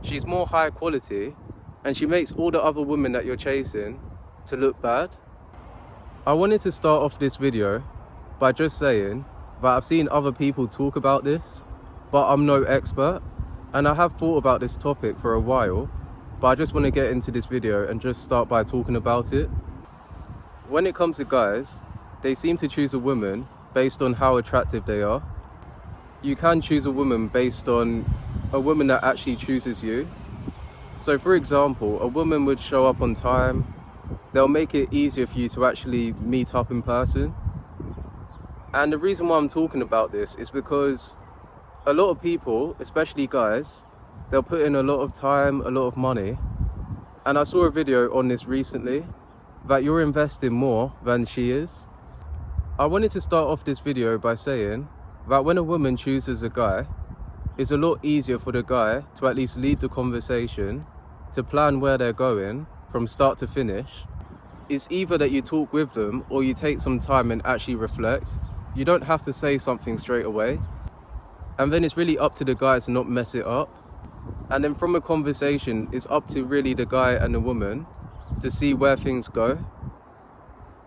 she's more high quality, and she makes all the other women that you're chasing to look bad. I wanted to start off this video by just saying that I've seen other people talk about this, but I'm no expert, and I have thought about this topic for a while, but I just want to get into this video and just start by talking about it. When it comes to guys, they seem to choose a woman based on how attractive they are. You can choose a woman based on a woman that actually chooses you. So for example, a woman would show up on time. They'll make it easier for you to actually meet up in person. And the reason why I'm talking about this is because a lot of people, especially guys, they'll put in a lot of time, a lot of money. And I saw a video on this recently, that you're investing more than she is. I wanted to start off this video by saying that when a woman chooses a guy, it's a lot easier for the guy to at least lead the conversation, to plan where they're going from start to finish. It's either that you talk with them or you take some time and actually reflect. You don't have to say something straight away. And then it's really up to the guy to not mess it up. And then from a conversation, it's up to really the guy and the woman to see where things go.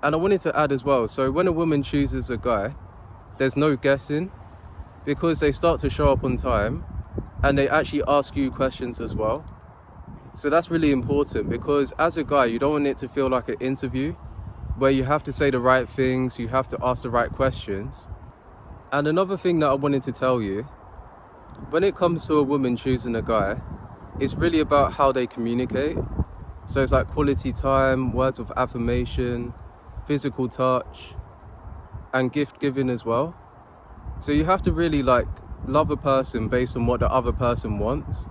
And I wanted to add as well, so when a woman chooses a guy, there's no guessing, because they start to show up on time and they actually ask you questions as well. So that's really important, because as a guy, you don't want it to feel like an interview where you have to say the right things, you have to ask the right questions. And another thing that I wanted to tell you, when it comes to a woman choosing a guy, it's really about how they communicate. So it's like quality time, words of affirmation, physical touch, and gift giving as well. So you have to really love a person based on what the other person wants.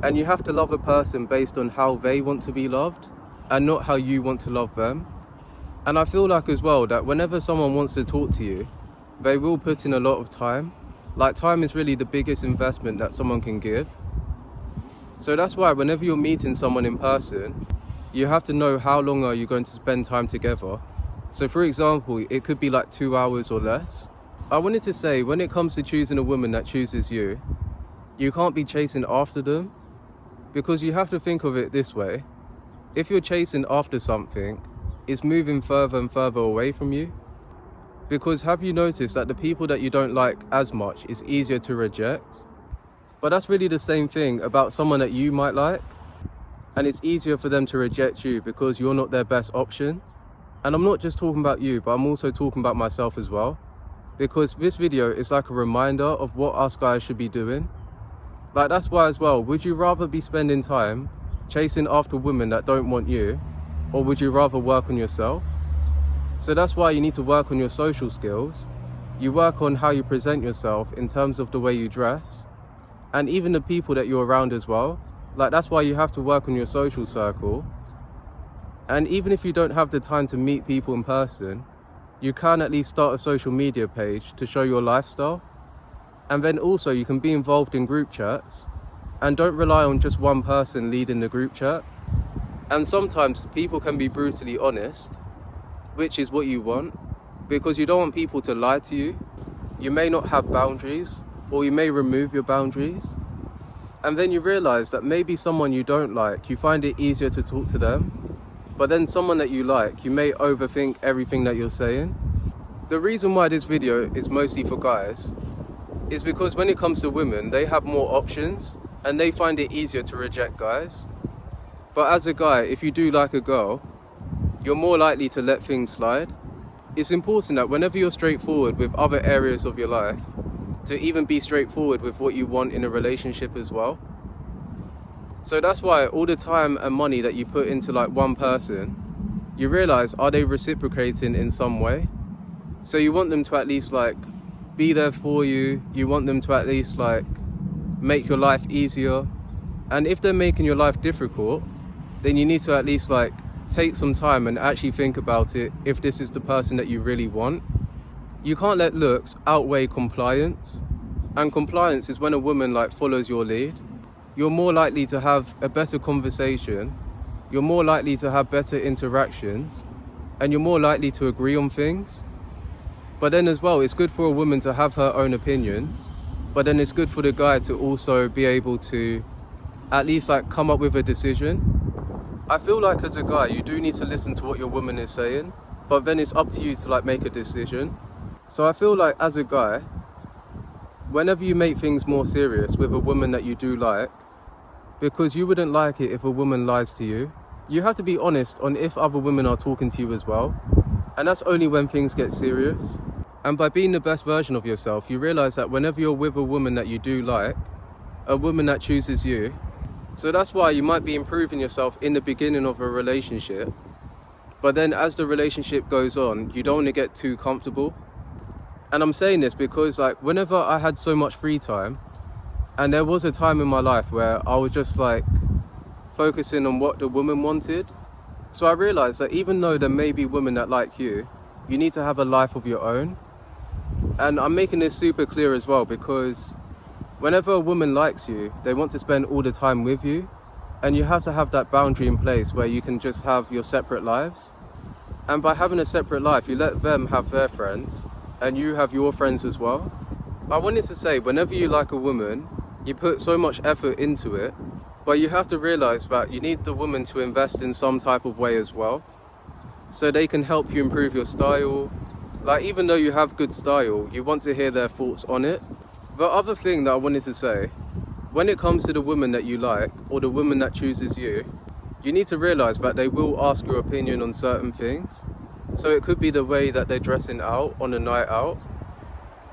And you have to love a person based on how they want to be loved and not how you want to love them. And I feel like as well that whenever someone wants to talk to you, they will put in a lot of time. Time is really the biggest investment that someone can give. So that's why whenever you're meeting someone in person, you have to know how long are you going to spend time together. So for example, it could be 2 hours or less. I wanted to say, when it comes to choosing a woman that chooses you, you can't be chasing after them, because you have to think of it this way. If you're chasing after something, it's moving further and further away from you. Because have you noticed that the people that you don't like as much is easier to reject? But that's really the same thing about someone that you might like. And it's easier for them to reject you because you're not their best option. And I'm not just talking about you, but I'm also talking about myself as well. Because this video is like a reminder of what us guys should be doing. That's why as well, would you rather be spending time chasing after women that don't want you, or would you rather work on yourself? So that's why you need to work on your social skills. You work on how you present yourself in terms of the way you dress, and even the people that you're around as well. That's why you have to work on your social circle. And even if you don't have the time to meet people in person, you can at least start a social media page to show your lifestyle. And then also you can be involved in group chats, and don't rely on just one person leading the group chat. And sometimes people can be brutally honest, which is what you want, because you don't want people to lie to you. You may not have boundaries, or you may remove your boundaries. And then you realize that maybe someone you don't like, you find it easier to talk to them. But then someone that you like, you may overthink everything that you're saying. The reason why this video is mostly for guys is because when it comes to women, they have more options and they find it easier to reject guys. But as a guy, if you do like a girl, you're more likely to let things slide. It's important that whenever you're straightforward with other areas of your life, to even be straightforward with what you want in a relationship as well. So that's why all the time and money that you put into one person, you realize, are they reciprocating in some way? So you want them to at least be there for you. You want them to at least make your life easier. And if they're making your life difficult, then you need to at least take some time and actually think about it if this is the person that you really want. You can't let looks outweigh compliance. And compliance is when a woman follows your lead. You're more likely to have a better conversation, you're more likely to have better interactions, and you're more likely to agree on things. But then as well, it's good for a woman to have her own opinions, but then it's good for the guy to also be able to at least like come up with a decision. I feel like as a guy, you do need to listen to what your woman is saying, but then it's up to you to like make a decision. So I feel like as a guy, whenever you make things more serious with a woman that you do like, because you wouldn't like it if a woman lies to you, you have to be honest on if other women are talking to you as well. And that's only when things get serious. And by being the best version of yourself, you realize that whenever you're with a woman that you do like, a woman that chooses you, so that's why you might be improving yourself in the beginning of a relationship, but then as the relationship goes on, you don't want to get too comfortable. And I'm saying this because like whenever I had so much free time, and there was a time in my life where I was just like focusing on what the woman wanted. So I realized that even though there may be women that like you need to have a life of your own. And I'm making this super clear as well, because whenever a woman likes you, they want to spend all the time with you. And you have to have that boundary in place where you can just have your separate lives. And by having a separate life, you let them have their friends and you have your friends as well. I wanted to say, whenever you like a woman, you put so much effort into it, but you have to realize that you need the woman to invest in some type of way as well, so they can help you improve your style. Like, even though you have good style, you want to hear their thoughts on it. The other thing that I wanted to say, when it comes to the woman that you like, or the woman that chooses you, you need to realize that they will ask your opinion on certain things. So it could be the way that they're dressing out on a night out.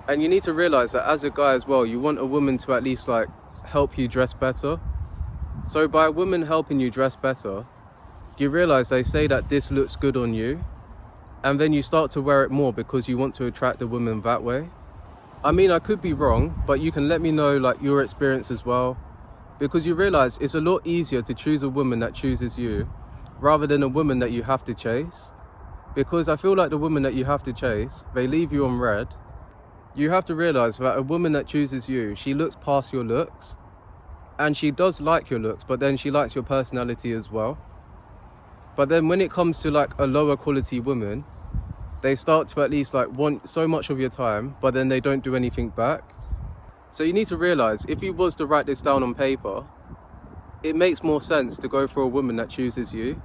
And you need to realize that as a guy as well, you want a woman to at least like help you dress better. So by a woman helping you dress better, you realize they say that this looks good on you, and then you start to wear it more because you want to attract the woman that way. I mean, I could be wrong, but you can let me know like your experience as well, because you realize it's a lot easier to choose a woman that chooses you rather than a woman that you have to chase. Because I feel like the woman that you have to chase, they leave you on red. You have to realize that a woman that chooses you, she looks past your looks, and she does like your looks, but then she likes your personality as well. But then when it comes to like a lower quality woman, they start to at least like want so much of your time, but then they don't do anything back. So you need to realize, if you was to write this down on paper, it makes more sense to go for a woman that chooses you.